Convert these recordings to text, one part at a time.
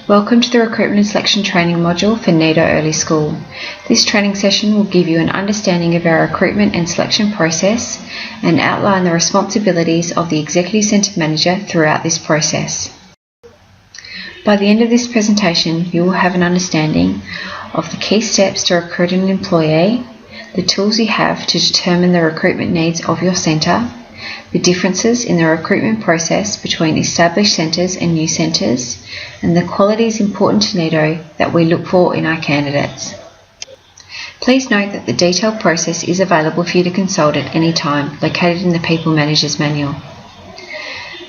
Welcome to the Recruitment and Selection training module for NAIDO Early School. This training session will give you an understanding of our recruitment and selection process and outline the responsibilities of the Executive Centre Manager throughout this process. By the end of this presentation, you will have an understanding of the key steps to recruit an employee, the tools you have to determine the recruitment needs of your centre, the differences in the recruitment process between established centres and new centres, and the qualities important to NAIDO that we look for in our candidates. Please note that the detailed process is available for you to consult at any time, located in the People Manager's Manual.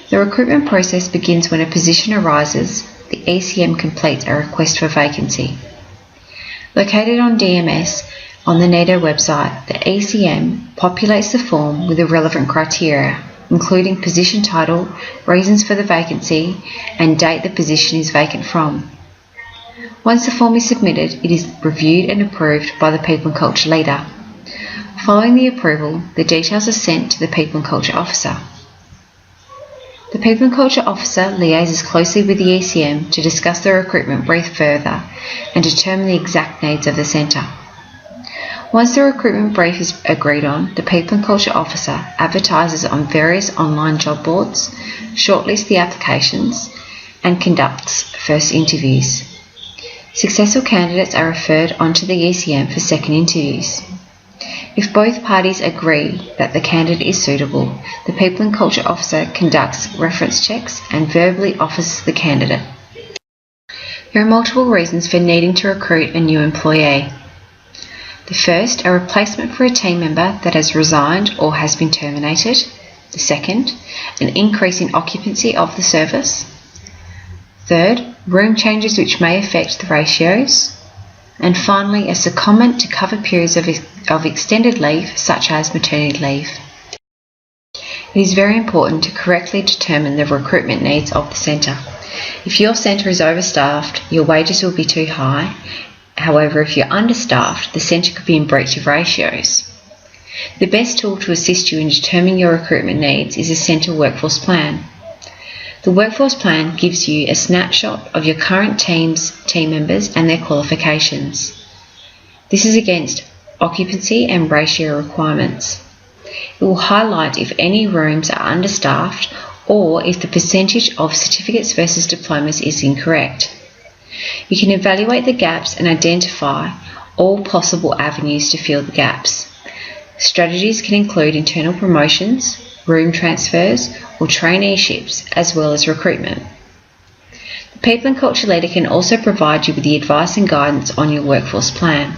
The recruitment process begins when a position arises. The ECM completes a request for vacancy. Located on DMS, on the NAIDO website, the ECM populates the form with the relevant criteria, including position title, reasons for the vacancy, and date the position is vacant from. Once the form is submitted, it is reviewed and approved by the People and Culture Leader. Following the approval, the details are sent to the People and Culture Officer. The People and Culture Officer liaises closely with the ECM to discuss the recruitment brief further and determine the exact needs of the centre. Once the recruitment brief is agreed on, the People and Culture Officer advertises on various online job boards, shortlists the applications, and conducts first interviews. Successful candidates are referred onto the ECM for second interviews. If both parties agree that the candidate is suitable, the People and Culture Officer conducts reference checks and verbally offers the candidate. There are multiple reasons for needing to recruit a new employee. The first, a replacement for a team member that has resigned or has been terminated. The second, an increase in occupancy of the service. Third, room changes which may affect the ratios. And finally, a secondment to cover periods of extended leave, such as maternity leave. It is very important to correctly determine the recruitment needs of the centre. If your centre is overstaffed, your wages will be too high. However, if you're understaffed, the centre could be in breach of ratios. The best tool to assist you in determining your recruitment needs is a centre workforce plan. The workforce plan gives you a snapshot of your current team members and their qualifications. This is against occupancy and ratio requirements. It will highlight if any rooms are understaffed or if the percentage of certificates versus diplomas is incorrect. You can evaluate the gaps and identify all possible avenues to fill the gaps. Strategies can include internal promotions, room transfers, or traineeships, as well as recruitment. The People and Culture Leader can also provide you with the advice and guidance on your workforce plan.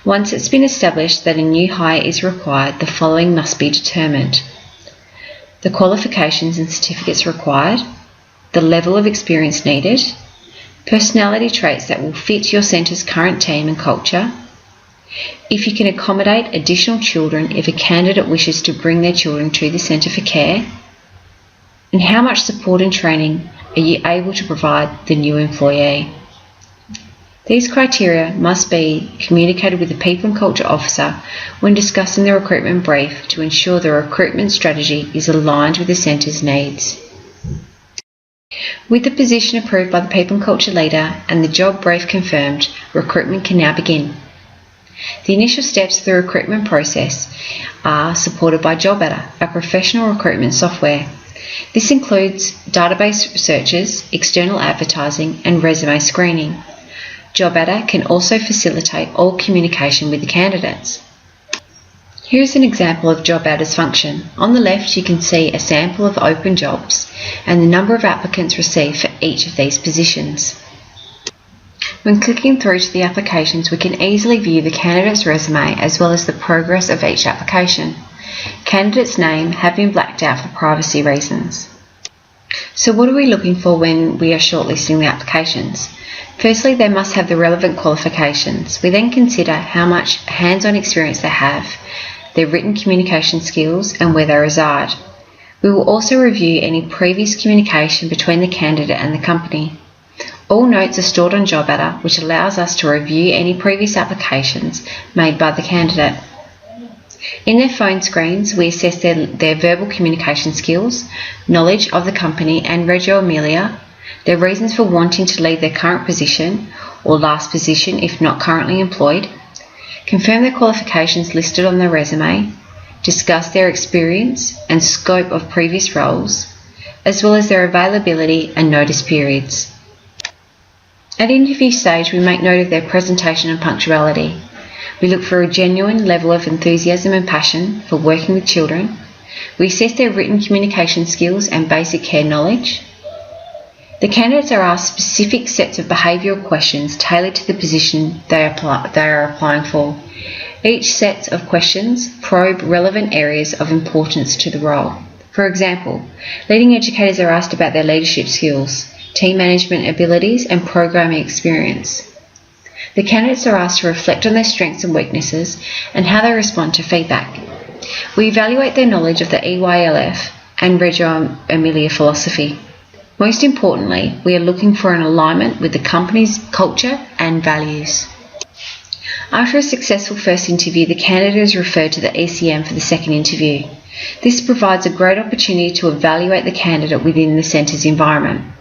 Once it's been established that a new hire is required, the following must be determined: the qualifications and certificates required, the level of experience needed, personality traits that will fit your centre's current team and culture, if you can accommodate additional children if a candidate wishes to bring their children to the centre for care, and how much support and training are you able to provide the new employee. These criteria must be communicated with the People and Culture Officer when discussing the recruitment brief to ensure the recruitment strategy is aligned with the centre's needs. With the position approved by the People and Culture Leader and the job brief confirmed, recruitment can now begin. The initial steps of the recruitment process are supported by JobAdder, a professional recruitment software. This includes database searches, external advertising, and resume screening. JobAdder can also facilitate all communication with the candidates. Here is an example of JobAdder's function. On the left, you can see a sample of open jobs and the number of applicants received for each of these positions. When clicking through to the applications, we can easily view the candidate's resume as well as the progress of each application. Candidate's name have been blacked out for privacy reasons. So what are we looking for when we are shortlisting the applications? Firstly, they must have the relevant qualifications. We then consider how much hands-on experience they have, their written communication skills, and where they reside. We will also review any previous communication between the candidate and the company. All notes are stored on JobAdder, which allows us to review any previous applications made by the candidate. In their phone screens, we assess their verbal communication skills, knowledge of the company and Reggio Emilia, their reasons for wanting to leave their current position or last position if not currently employed, confirm their qualifications listed on their resume, discuss their experience and scope of previous roles, as well as their availability and notice periods. At interview stage, we make note of their presentation and punctuality. We look for a genuine level of enthusiasm and passion for working with children. We assess their written communication skills and basic care knowledge. The candidates are asked specific sets of behavioural questions tailored to the position they are applying for. Each set of questions probe relevant areas of importance to the role. For example, leading educators are asked about their leadership skills, team management abilities and programming experience. The candidates are asked to reflect on their strengths and weaknesses and how they respond to feedback. We evaluate their knowledge of the EYLF and Reggio Emilia philosophy. Most importantly, we are looking for an alignment with the company's culture and values. After a successful first interview, the candidate is referred to the ECM for the second interview. This provides a great opportunity to evaluate the candidate within the centre's environment.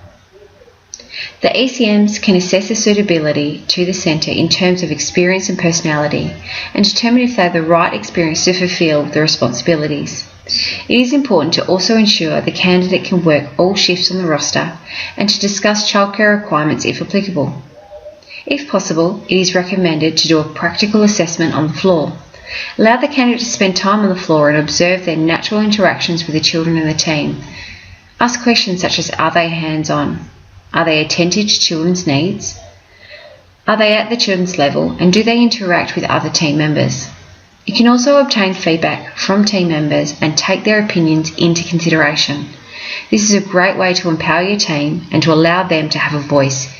The ECMs can assess the suitability to the centre in terms of experience and personality and determine if they have the right experience to fulfil the responsibilities. It is important to also ensure the candidate can work all shifts on the roster and to discuss childcare requirements if applicable. If possible, it is recommended to do a practical assessment on the floor. Allow the candidate to spend time on the floor and observe their natural interactions with the children and the team. Ask questions such as, are they hands-on? Are they attentive to children's needs? Are they at the children's level and do they interact with other team members? You can also obtain feedback from team members and take their opinions into consideration. This is a great way to empower your team and to allow them to have a voice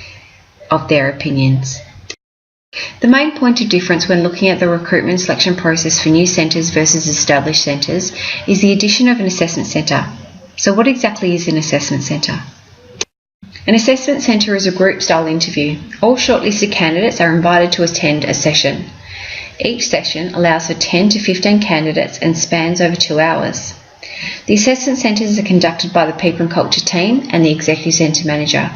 of their opinions. The main point of difference when looking at the recruitment and selection process for new centres versus established centres is the addition of an assessment centre. So what exactly is an assessment centre? An assessment centre is a group-style interview. All shortlisted candidates are invited to attend a session. Each session allows for 10 to 15 candidates and spans over 2 hours. The assessment centres are conducted by the People and Culture team and the Executive Centre Manager.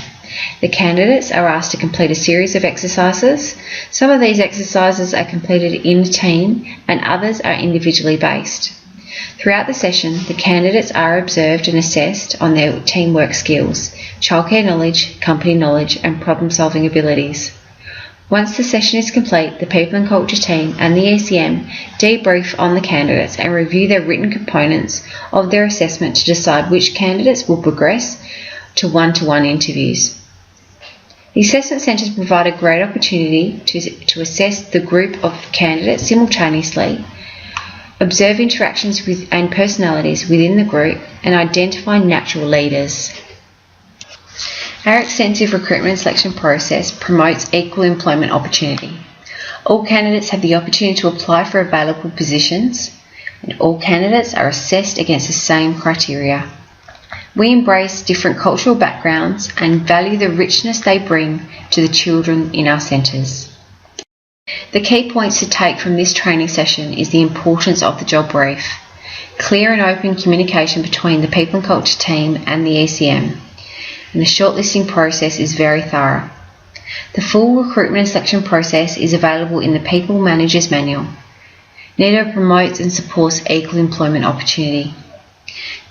The candidates are asked to complete a series of exercises. Some of these exercises are completed in a team and others are individually based. Throughout the session, the candidates are observed and assessed on their teamwork skills, childcare knowledge, company knowledge and problem-solving abilities. Once the session is complete, the People and Culture team and the ECM debrief on the candidates and review their written components of their assessment to decide which candidates will progress to one-to-one interviews. The assessment centres provide a great opportunity to assess the group of candidates simultaneously, observe interactions and personalities within the group, and identify natural leaders. Our extensive recruitment and selection process promotes equal employment opportunity. All candidates have the opportunity to apply for available positions, and all candidates are assessed against the same criteria. We embrace different cultural backgrounds and value the richness they bring to the children in our centres. The key points to take from this training session is the importance of the job brief, clear and open communication between the People and Culture team and the ECM, and the shortlisting process is very thorough. The full recruitment and selection process is available in the People Managers Manual. NIDO promotes and supports equal employment opportunity.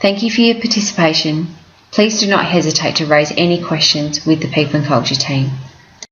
Thank you for your participation. Please do not hesitate to raise any questions with the People and Culture team.